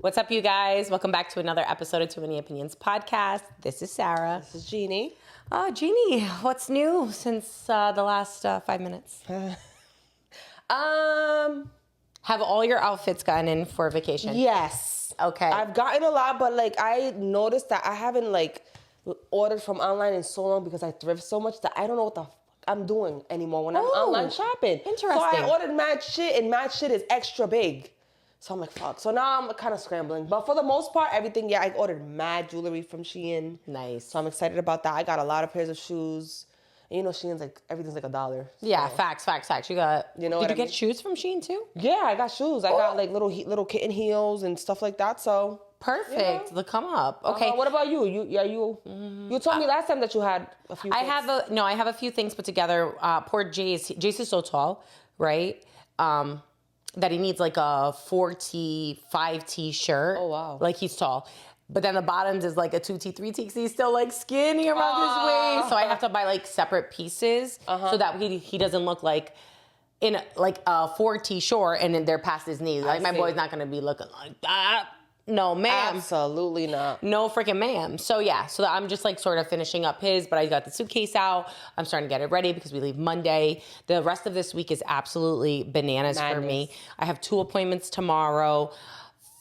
What's up, you guys? Welcome back to another episode of Too Many Opinions podcast. This is Sarah. This is Jeannie. Jeannie, what's new since the last 5 minutes? Have all your outfits gotten in for vacation? Yes. Okay. I've gotten a lot, but like I noticed that I haven't like ordered from online in so long because I thrift so much that I don't know what the fuck I'm doing anymore when I'm online shopping. Interesting. So I ordered mad shit, and mad shit is extra big. So I'm like, fuck. So now I'm kind of scrambling. But for the most part, everything, I ordered mad jewelry from Shein. Nice. So I'm excited about that. I got a lot of pairs of shoes. And you know, Shein's like, everything's like $1. Yeah, facts. You got, You know did what you I get mean? shoes from Shein too? Yeah, I got shoes. I got like little kitten heels and stuff like that. So Perfect. The come up. Okay. what about you? You told me last time that you had a few. I have a few things put together. Poor Jace. Jace is so tall, right? That he needs like a 4T, 5T shirt. Oh, wow. Like he's tall. But then the bottoms is like a 2T, 3T because he's still like skinny around his waist. So I have to buy like separate pieces so that he doesn't look like in like a 4T short and then they're past his knees. Like my boy's not gonna be looking like that. No, ma'am. Absolutely not. No freaking ma'am. So yeah, so I'm just like sort of finishing up his, but I got the suitcase out. I'm starting to get it ready because we leave Monday. The rest of this week is absolutely bananas for me. I have 2 appointments tomorrow.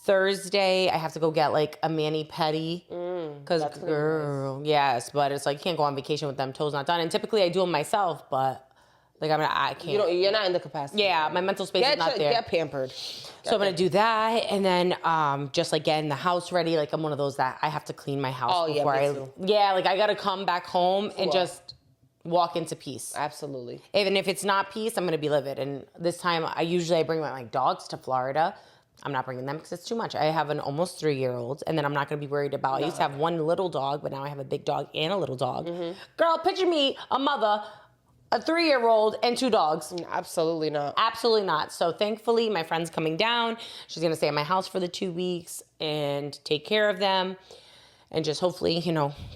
Thursday, I have to go get like a mani-pedi. Because girl, yes, but it's like you can't go on vacation with them toes not done. And typically I do them myself, but like I can't. You're not in the capacity. Yeah, my mental space is not there. Get pampered. So I'm gonna do that, and then just like getting the house ready. Like I'm one of those that I have to clean my house before like I gotta come back home and just walk into peace. Absolutely. Even if it's not peace, I'm gonna be livid. And this time, I usually bring my dogs to Florida. I'm not bringing them because it's too much. I have an almost 3-year-old, and then I'm not gonna be worried about. I used to have one little dog, but now I have a big dog and a little dog. Girl, picture me, a mother, a 3-year-old, and 2 dogs. Absolutely not. Absolutely not. So thankfully, my friend's coming down. She's going to stay at my house for the 2 weeks and take care of them. And just hopefully,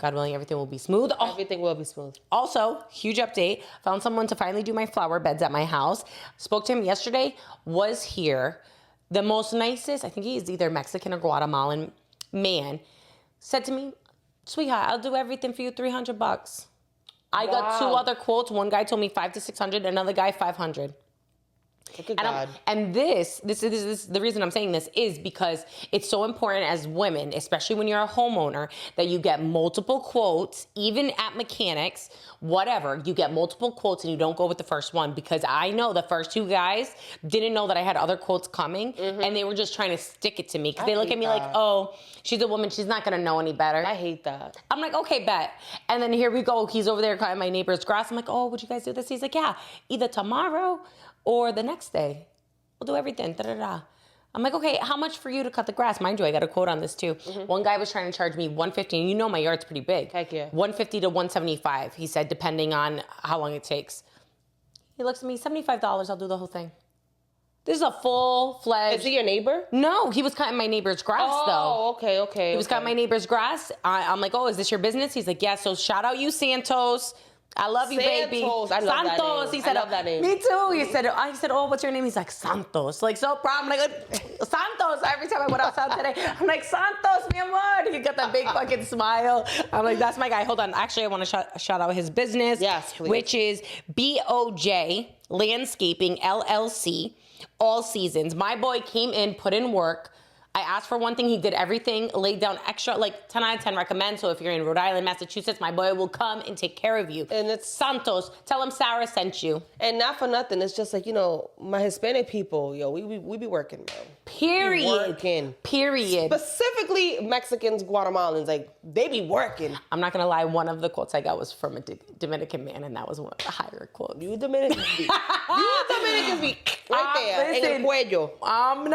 God willing, everything will be smooth. Everything will be smooth. Also, huge update. Found someone to finally do my flower beds at my house. Spoke to him yesterday. Was here. The most nicest, I think he's either Mexican or Guatemalan man, said to me, sweetheart, I'll do everything for you, $300. I got 2 other quotes. One guy told me $500 to $600. Another guy $500. Look at God. And this the reason I'm saying this is because it's so important as women, especially when you're a homeowner, that you get multiple quotes, even at mechanics, whatever. You get multiple quotes and you don't go with the first one, because I know the first 2 guys didn't know that I had other quotes coming, and they were just trying to stick it to me because they look at me like, oh, she's a woman, she's not gonna know any better. I hate that. I'm like, okay, bet. And then here we go. He's over there cutting my neighbor's grass. I'm like, oh, would you guys do this? He's like, yeah, either tomorrow or the next day. We'll do everything. Da-da-da. I'm like, okay, how much for you to cut the grass? Mind you, I got a quote on this too. One guy was trying to charge me $150, and you know my yard's pretty big. Heck yeah. $150 to $175, he said, depending on how long it takes. He looks at me, $75, I'll do the whole thing. This is a full-fledged... Is he your neighbor? No, he was cutting my neighbor's grass, though. Oh, okay. He was cutting my neighbor's grass. I'm like, oh, is this your business? He's like, yeah, so shout out you, Santos. I love you, baby. Santos. I love Santos. that name. He said, I love that name. Me too. He said, oh, what's your name? He's like, Santos. Like, so proud. I'm like, Santos. Every time I went outside today, I'm like, Santos, mi amor. He got that big fucking smile. I'm like, that's my guy. Hold on. Actually, I want to shout out his business. Yes, please. Which is BOJ Landscaping LLC. All seasons. My boy came in, put in work. I asked for one thing, he did everything, laid down extra, like 10 out of 10 recommend. So if you're in Rhode Island, Massachusetts, my boy will come and take care of you. And it's Santos. Tell him Sarah sent you. And not for nothing, it's just like, my Hispanic people, we be working, bro. Period. Working. Period. Specifically Mexicans, Guatemalans, like, they be working. I'm not gonna lie, one of the quotes I got was from a Dominican man, and that was one of the higher quotes. You Dominicans be right there, listen, in el cuello. I'm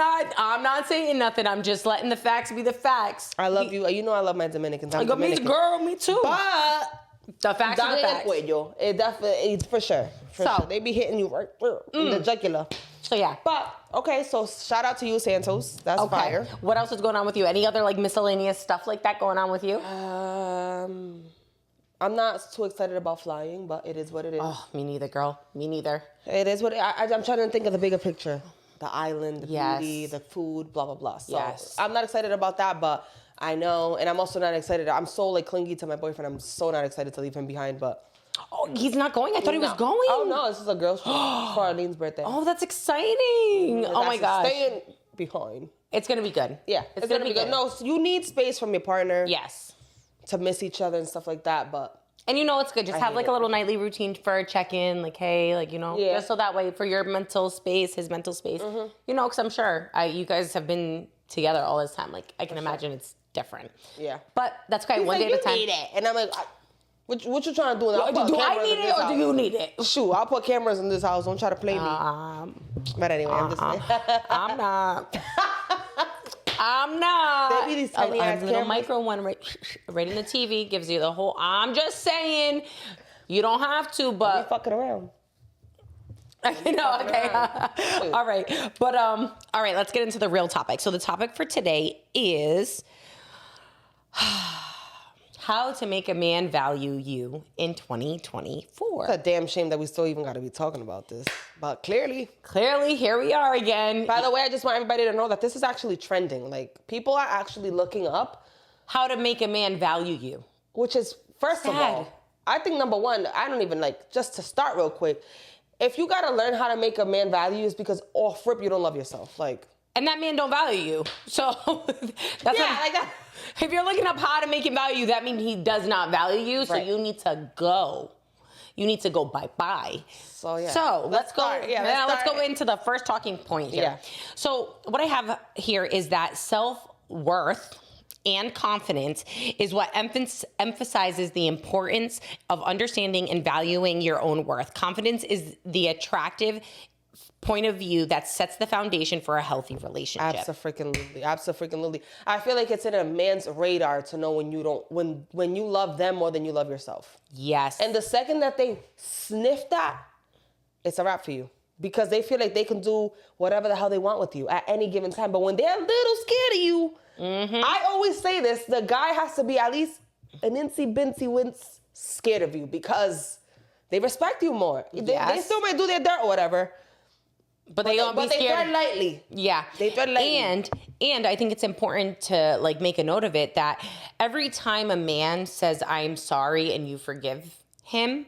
not saying nothing. I'm just letting the facts be the facts. I love you. You know I love my Dominicans. I'm Dominican. Me too. But the facts are the down in facts. el cuello, it definitely, it's for sure. Sure. They be hitting you right in the jugular. So yeah. But okay, so shout out to you, Santos. That's fire. What else is going on with you? Any other like miscellaneous stuff like that going on with you? I'm not too excited about flying, but it is what it is. Oh, me neither, girl. Me neither. It is what I'm trying to think of the bigger picture. the island, the Yes. beauty, the food, blah, blah, blah. So Yes. I'm not excited about that, but I know. And I'm also not excited. I'm so like clingy to my boyfriend. I'm so not excited to leave him behind, but. Oh, he's not going? I thought he was No. going. Oh, no. This is a girl's trip for Arlene's birthday. Oh, that's exciting. Oh, my That's gosh. Staying behind. It's going to be good. Yeah, it's gonna be good. No, so you need space from your partner Yes. to miss each other and stuff like that, but. And you know it's good. Just have hate like it. a little nightly routine for a check-in, like, hey, like, you know, Yeah. just so that way for your mental space, his mental space, you know, because I'm sure you guys have been together all this time. Like, I can imagine it's different. Yeah. But that's okay. He's One like, day at a time. You need it. And I'm like, what you trying to do now? Do I need it or do you need it? Shoot, I'll put cameras in this house. Don't try to play me. But anyway, I'm just saying. I'm not. I'm not. They be these tiny ass little cameras. micro one right in the TV gives you the whole. I'm just saying, you don't have to, Be but fucking around. you know. Okay. All right, but all right. Let's get into the real topic. So the topic for today is how to make a man value you in 2024. It's a damn shame that we still even got to be talking about this. But clearly. Clearly, here we are again. By the way, I just want everybody to know that this is actually trending. Like, people are actually looking up, How to make a man value you. which is, first of Sad. all, I think number one, I don't even like, just to start real quick, if you got to learn how to make a man value you, is because off rip, you don't love yourself. Like, And that man don't value you. So that's yeah, like that. if you're looking up how to make him value you, that means he does not value you. So Right. you need to go. You need to go bye-bye. So, yeah. So let's go. start. Yeah, now let's start. go into the first talking point here. Yeah. So what I have here is that self-worth and confidence is what emphasizes the importance of understanding and valuing your own worth. Confidence is the attractive point of view that sets the foundation for a healthy relationship. Absolutely. I feel like it's in a man's radar to know when you don't, when you love them more than you love yourself. Yes. And the second that they sniff that, it's a wrap for you. Because they feel like they can do whatever the hell they want with you at any given time. But when they're a little scared of you, I always say this, the guy has to be at least an incy wince scared of you because they respect you more. They Yes. still might do their dirt or whatever. but they don't be But they scared. tread lightly. Yeah. They tread lightly. And I think it's important to like make a note of it that every time a man says I'm sorry and you forgive him,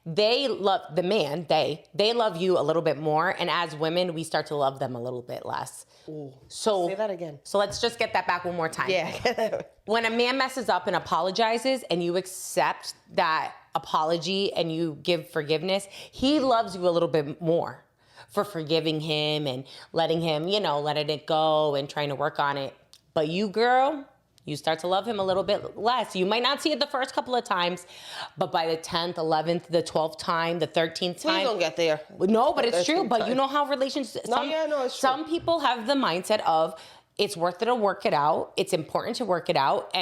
they love the man, they love you a little bit more, and as women we start to love them a little bit less. So Say that again. So let's just get that back one more time. Yeah. When a man messes up and apologizes and you accept that apology and you give forgiveness, he loves you a little bit more for forgiving him and letting him, you know, letting it go and trying to work on it. But you, girl, you start to love him a little bit less. You might not see it the first couple of times, but by the 10th, 11th, the 12th time, the 13th time. Please don't get there. No, but it's true. 13th But time. you know how relationships. No, yeah, no, it's true. Some people have the mindset of it's worth it to work it out. It's important to work it out,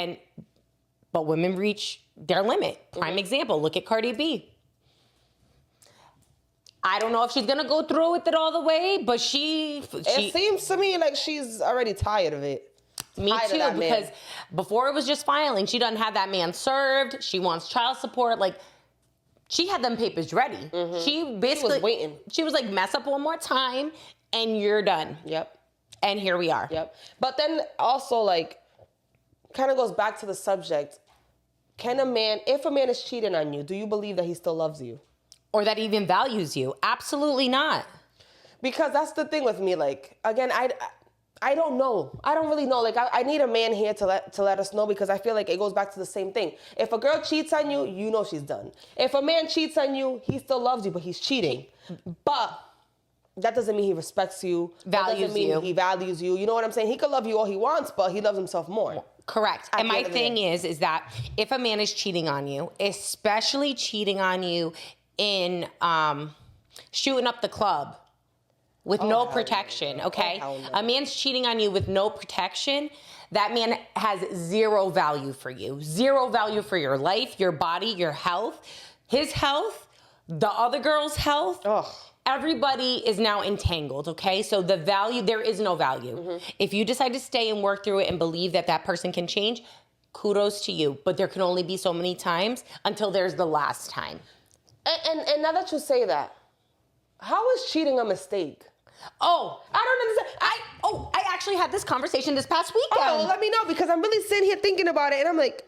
but women reach their limit. Prime example. Look at Cardi B. I don't know if she's gonna go through with it all the way, but she It seems to me like she's already tired of it. me tired of too, that man. because before it was just filing. She doesn't have that man served. She wants child support. Like, she had them papers ready. She basically waiting. She was like, mess up one more time, and you're done. Yep. And here we are. Yep. But then also, like, kind of goes back to the subject. If a man is cheating on you, do you believe that he still loves you? Or that even values you. Absolutely not. Because that's the thing with me. Like, again, I don't know. I don't really know. Like, I need a man here to let us know, because I feel like it goes back to the same thing. If a girl cheats on you, you know she's done. If a man cheats on you, he still loves you, but he's cheating. But that doesn't mean he respects you. That Values doesn't mean you. he values you. You know what I'm saying? He could love you all he wants, but he loves himself more. Correct. At And the my end of the thing day. is that if a man is cheating on you, especially cheating on you in shooting up the club with no hell no. protection, okay? hell no. A man's cheating on you with no protection, that man has zero value for you. Zero value for your life, your body, your health, his health, the other girl's health. Ugh. Everybody is now entangled, okay? So the value, there is no value. If you decide to stay and work through it and believe that that person can change, kudos to you. But there can only be so many times until there's the last time. And now that you say that, how is cheating a mistake? Oh, I don't understand. I actually had this conversation this past weekend. Oh, let me know, because I'm really sitting here thinking about it, and I'm like,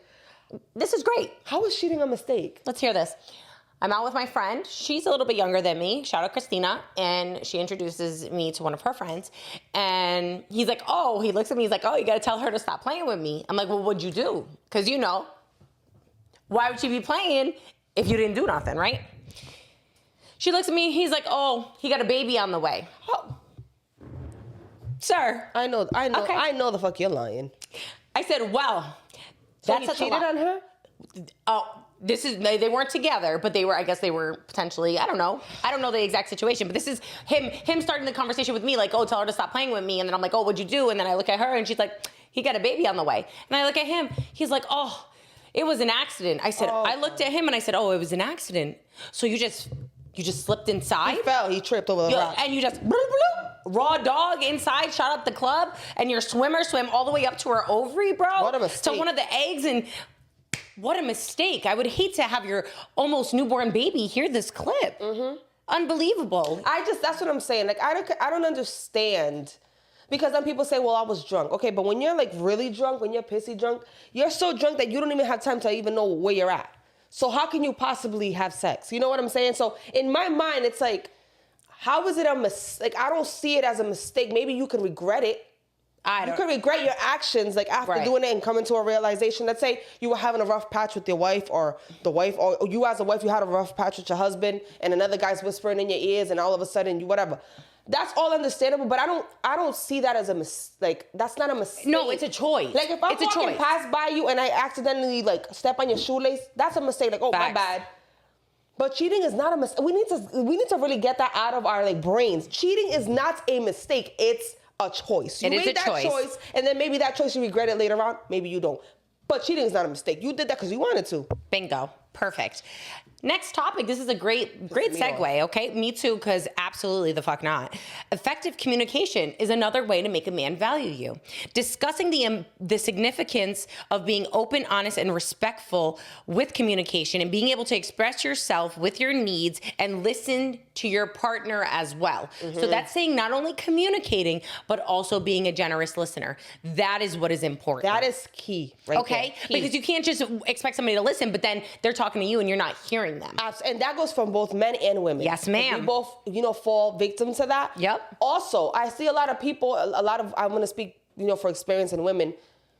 This is great. how is cheating a mistake? Let's hear this. I'm out with my friend. She's a little bit younger than me. Shout out Christina. And she introduces me to one of her friends. And he's like, oh, he looks at me. He's like, oh, you got to tell her to stop playing with me. I'm like, well, what'd you do? Because, you know, why would she be playing if you didn't do nothing, right? She looks at me. He's like, oh, he got a baby on the way. Oh, Sir. I know, Okay. I know the fuck you're lying. I said, well, So that's you such a cheated lot. on her? Oh, they weren't together, but I guess they were potentially, I don't know the exact situation, but this is him starting the conversation with me, like, oh, tell her to stop playing with me. And then I'm like, oh, what'd you do? And then I look at her and she's like, he got a baby on the way. And I look at him, he's like, oh, it was an accident. I said, I looked at him and I said, oh, it was an accident. So you just slipped inside? He fell, he tripped over the rock. And you just, bloop, bloop, raw dog inside, shot up the club, and your swimmer swam all the way up to her ovary, bro. What a mistake. To one of the eggs, and what a mistake. I would hate to have your almost newborn baby hear this clip. Mm-hmm. Unbelievable. That's what I'm saying. Like, I don't understand. Because then people say, well, I was drunk. Okay, but when you're like really drunk, when you're pissy drunk, you're so drunk that you don't even have time to even know where you're at. So how can you possibly have sex? You know what I'm saying? So in my mind, it's like, how is it a mistake? Like, I don't see it as a mistake. Maybe you can regret it. You could regret your actions, like, after doing it and coming to a realization. Let's say you were having a rough patch with your wife, or the wife, or you as a wife, you had a rough patch with your husband, and another guy's whispering in your ears, and all of a sudden you whatever. That's all understandable, but I don't see that as a mistake. Like, that's not a mistake. No, it's a choice. Like, if I'm walking past by you and I accidentally like step on your shoelace, that's a mistake. Like, oh, my bad. But cheating is not a mistake. We need to really get that out of our like brains. Cheating is not a mistake. It's a choice. You made that choice, and then maybe that choice you regret it later on. Maybe you don't. But cheating is not a mistake. You did that because you wanted to. Bingo. Perfect. Next topic. This is a great segue, okay? Me too, because absolutely the fuck not. Effective communication is another way to make a man value you. Discussing the significance of being open, honest, and respectful with communication, and being able to express yourself with your needs and listen to your partner as well. Mm-hmm. So that's saying not only communicating, but also being a generous listener. That is what is important. That is key, right? Okay? Key. Because you can't just expect somebody to listen, but then they're talking to you and you're not hearing them. And that goes from both men and women. Yes, ma'am. We both, fall victim to that. Yep. Also, I see a lot of people, I'm going to speak, for experience in women.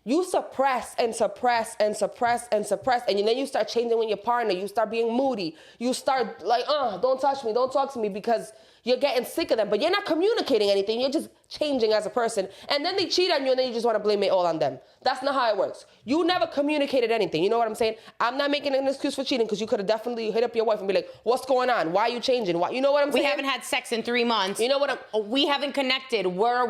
You suppress and suppress and suppress and suppress, and then you start changing with your partner. You start being moody. You start like, don't touch me, don't talk to me, because you're getting sick of them, but you're not communicating anything. You're just changing as a person. And then they cheat on you, and then you just want to blame it all on them. That's not how it works. You never communicated anything. You know what I'm saying? I'm not making an excuse for cheating, because you could have definitely hit up your wife and be like, what's going on? Why are you changing? Why? You know what I'm saying? We haven't had sex in 3 months. You know what we haven't connected. Where are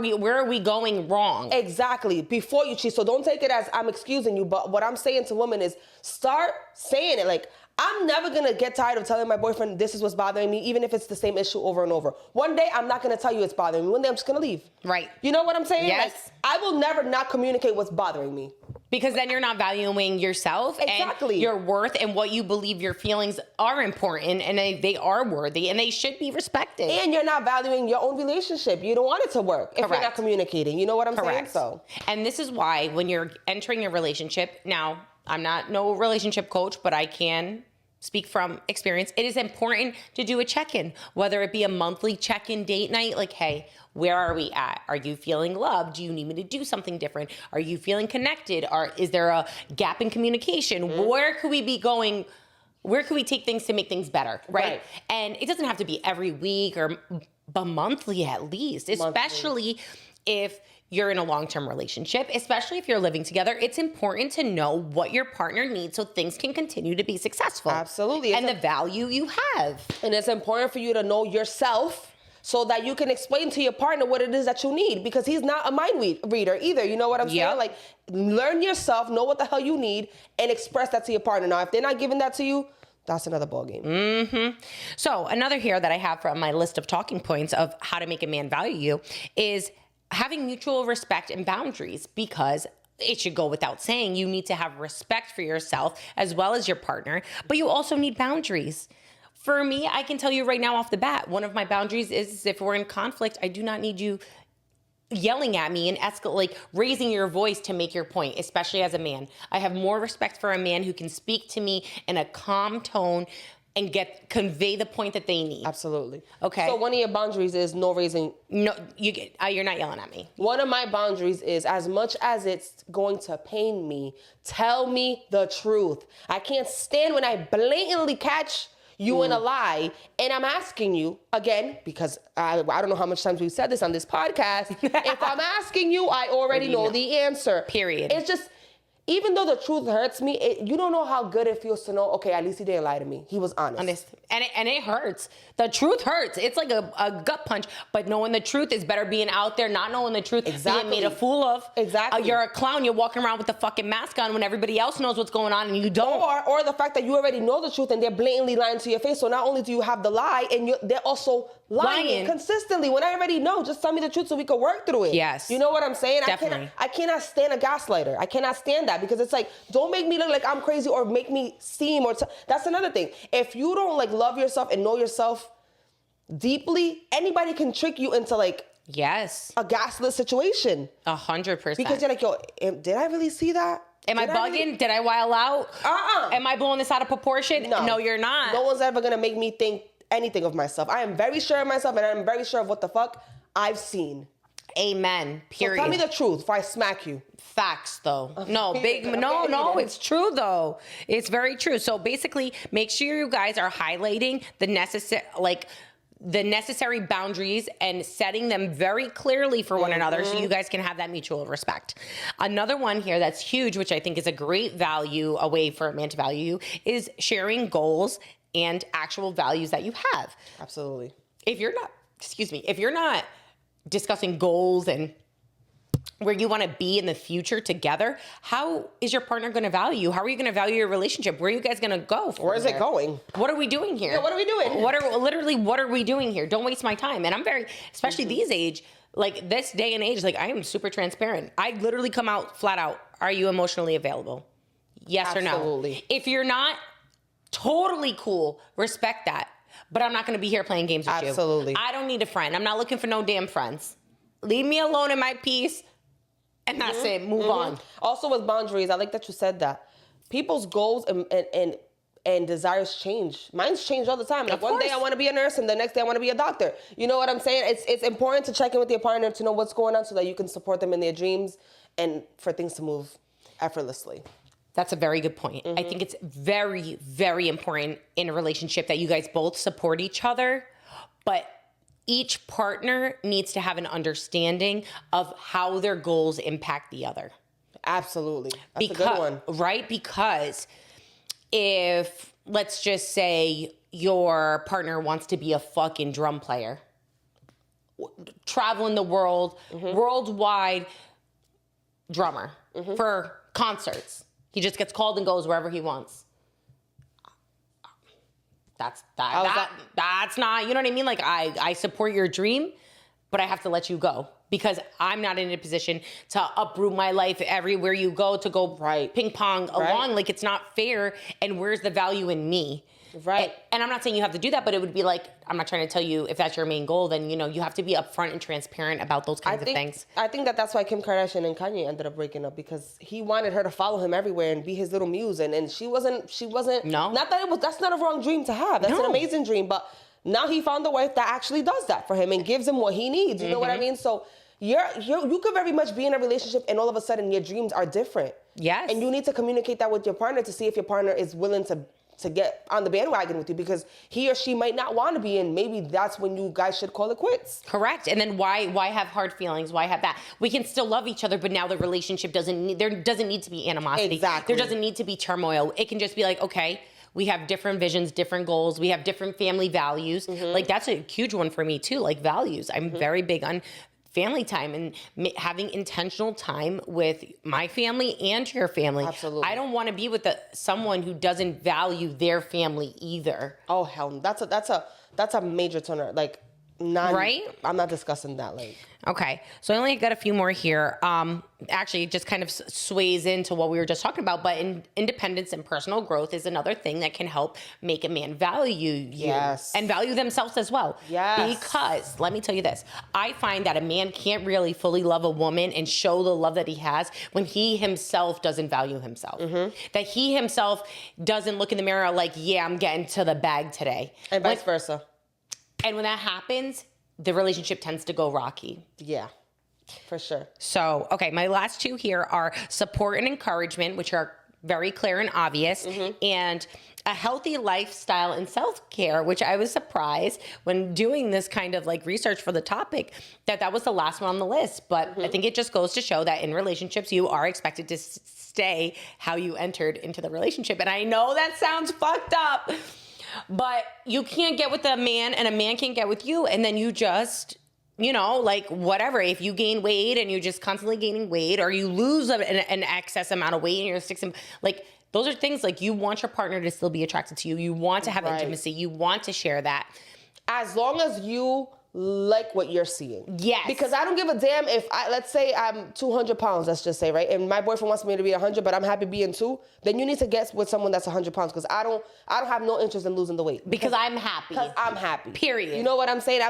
we going wrong? Exactly. Before you cheat. So don't take it as I'm excusing you, but what I'm saying to women is start saying it. Like, I'm never going to get tired of telling my boyfriend this is what's bothering me, even if it's the same issue over and over. One day, I'm not going to tell you it's bothering me. One day, I'm just going to leave. Right. You know what I'm saying? Yes. Like, I will never not communicate what's bothering me. Because then you're not valuing yourself and your worth, and what you believe your feelings are important, and they are worthy, and they should be respected. And you're not valuing your own relationship. You don't want it to work if you're not communicating. You know what I'm saying? So. And this is why when you're entering a relationship, now, I'm not no relationship coach, but I can speak from experience. It is important to do a check-in, whether it be a monthly check-in date night, like, hey, where are we at? Are you feeling loved? Do you need me to do something different? Are you feeling connected? Is there a gap in communication? Mm-hmm. Where could we be going? Where could we take things to make things better, right? And it doesn't have to be every week but monthly at least, especially if you're in a long-term relationship, especially if you're living together. It's important to know what your partner needs so things can continue to be successful. Absolutely. And the value you have. And it's important for you to know yourself so that you can explain to your partner what it is that you need, because he's not a mind reader either. You know what I'm saying? Like, learn yourself, know what the hell you need, and express that to your partner. Now, if they're not giving that to you, that's another ballgame. Mm-hmm. So another here that I have from my list of talking points of how to make a man value you is having mutual respect and boundaries, because it should go without saying, you need to have respect for yourself as well as your partner, but you also need boundaries. For me, I can tell you right now off the bat, one of my boundaries is if we're in conflict, I do not need you yelling at me and like raising your voice to make your point, especially as a man. I have more respect for a man who can speak to me in a calm tone and convey the point that they need. Absolutely. Okay. So one of your boundaries is no raising. No, you're not yelling at me. One of my boundaries is, as much as it's going to pain me, tell me the truth. I can't stand when I blatantly catch you in a lie, and I'm asking you again, because I don't know how much times we've said this on this podcast. If I'm asking you, I already know the answer. Period. It's just, even though the truth hurts me, you don't know how good it feels to know, okay, at least he didn't lie to me. He was honest. And it hurts. The truth hurts. It's like a gut punch, but knowing the truth is better being out there, not knowing the truth, being made a fool of. Exactly. You're a clown. You're walking around with the fucking mask on when everybody else knows what's going on and you don't. Or the fact that you already know the truth and they're blatantly lying to your face. So not only do you have the lie, and they're also lying consistently. When I already know, just tell me the truth so we can work through it. Yes. You know what I'm saying? Definitely. I cannot stand a gaslighter. I cannot stand that, because it's like, don't make me look like I'm crazy or make me seem that's another thing. If you don't like love yourself and know yourself deeply, anybody can trick you into like a gaslit situation. 100%. Because you're like, yo, did I really see that? Am I bugging? Did I wild out? Am I blowing this out of proportion? No, you're not. No one's ever gonna make me think anything of myself. I am very sure of myself, and I'm very sure of what the fuck I've seen. Amen. Period. So tell me the truth before I smack you. Facts, though. No, it's true, though. It's very true. So basically, make sure you guys are highlighting the necessary boundaries and setting them very clearly for one another so you guys can have that mutual respect. Another one here that's huge, which I think is a great value, a way for a man to value you, is sharing goals and actual values that you have. Absolutely. If you're not discussing goals and where you want to be in the future together, how is your partner going to value you? How are you going to value your relationship? Where are you guys going to go? Where is it going? What are we doing here? Yeah, what are we doing? What are we doing here? Don't waste my time. And I'm very, especially these age, like this day and age, like I am super transparent. I literally come out flat out. Are you emotionally available? Yes or no? Absolutely. If you're not, totally cool. Respect that. But I'm not going to be here playing games with you. Absolutely. I don't need a friend. I'm not looking for no damn friends. Leave me alone in my peace. And that's it. Move on. Also with boundaries, I like that you said that. People's goals and desires change. Mine's change all the time. Like one day I want to be a nurse and the next day I want to be a doctor. You know what I'm saying? It's important to check in with your partner to know what's going on so that you can support them in their dreams and for things to move effortlessly. That's a very good point. I think it's very, very important in a relationship that you guys both support each other, but each partner needs to have an understanding of how their goals impact the other. Absolutely. That's a good one. Right? Because if, let's just say, your partner wants to be a fucking drum player, traveling the world, worldwide drummer for concerts. He just gets called and goes wherever he wants. That's not, you know what I mean? Like I support your dream, but I have to let you go because I'm not in a position to uproot my life everywhere you go to go ping pong along. Like it's not fair. And where's the value in me? Right. And I'm not saying you have to do that, but it would be like, I'm not trying to tell you if that's your main goal, then, you know, you have to be upfront and transparent about those kinds of things. I think that's why Kim Kardashian and Kanye ended up breaking up, because he wanted her to follow him everywhere and be his little muse. And she wasn't, no. Not that that's not a wrong dream to have. That's an amazing dream. But now he found a wife that actually does that for him and gives him what he needs. You know what I mean? So you could very much be in a relationship and all of a sudden your dreams are different. Yes. And you need to communicate that with your partner to see if your partner is willing to get on the bandwagon with you, because he or she might not want to be, and maybe that's when you guys should call it quits. Correct. And then why have hard feelings? Why have that? We can still love each other, but now the relationship doesn't need to be animosity. Exactly. There doesn't need to be turmoil. It can just be like, okay, we have different visions, different goals. We have different family values. Like that's a huge one for me too, like values. I'm very big on family time and having intentional time with my family and your family. Absolutely. I don't want to be with someone who doesn't value their family either. Oh hell, that's a major turner. Like Right? I'm not discussing that. Like, Okay, so I only got a few more here. Actually, it just kind of sways into what we were just talking about, but independence and personal growth is another thing that can help make a man value you Yes. and value themselves as well. Yes. Because, let me tell you this, I find that a man can't really fully love a woman and show the love that he has when he himself doesn't value himself. That he himself doesn't look in the mirror like, yeah, I'm getting to the bag today. and vice versa. And when that happens, the relationship tends to go rocky. Yeah, for sure. So, okay, my last two here are support and encouragement, which are very clear and obvious, and a healthy lifestyle and self-care, which I was surprised when doing this kind of like research for the topic that was the last one on the list. But I think it just goes to show that in relationships, you are expected to stay how you entered into the relationship. And I know that sounds fucked up, but you can't get with a man and a man can't get with you. And then you just, like whatever, if you gain weight and you're just constantly gaining weight, or you lose an excess amount of weight and you're like, those are things like you want your partner to still be attracted to you. You want to have intimacy. You want to share that. As long as you like what you're seeing. Yes. Because I don't give a damn if let's say I'm 200 pounds, let's just say, right? And my boyfriend wants me to be 100, but I'm happy being 2. Then you need to get with someone that's 100 pounds because I don't have no interest in losing the weight. Because I'm happy. Because I'm happy. Period. You know what I'm saying?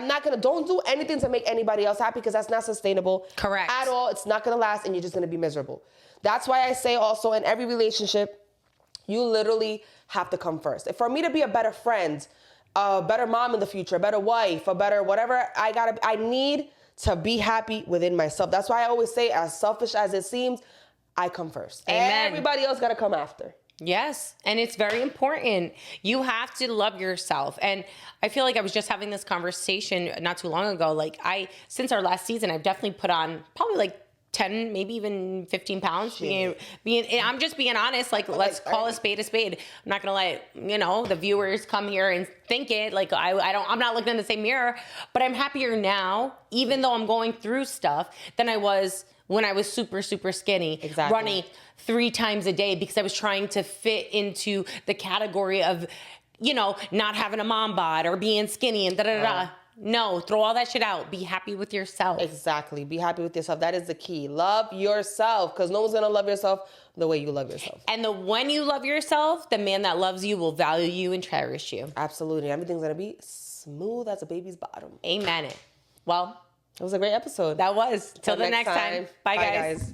Don't do anything to make anybody else happy because that's not sustainable. Correct. At all. It's not going to last and you're just going to be miserable. That's why I say also in every relationship, you literally have to come first. For me to be a better friend, a better mom in the future, a better wife, a better whatever, I need to be happy within myself. That's why I always say, as selfish as it seems, I come first. Amen. Everybody else got to come after. Yes. And it's very important. You have to love yourself. And I feel like I was just having this conversation not too long ago. Like since our last season, I've definitely put on probably like 10, maybe even 15 pounds. I'm just being honest. Like, let's call a spade a spade. I'm not going to let, the viewers come here and think it. Like, I'm not looking in the same mirror, but I'm happier now, even though I'm going through stuff, than I was when I was super, super skinny. Exactly. Running 3 times a day because I was trying to fit into the category of, not having a mom bod or being skinny and da-da-da-da. No, throw all that shit out. Be happy with yourself. Exactly. Be happy with yourself. That is the key. Love yourself because no one's going to love yourself the way you love yourself. And when you love yourself, the man that loves you will value you and cherish you. Absolutely. Everything's going to be smooth as a baby's bottom. Amen. Well, it was a great episode. That was. Till the next time. Bye, guys.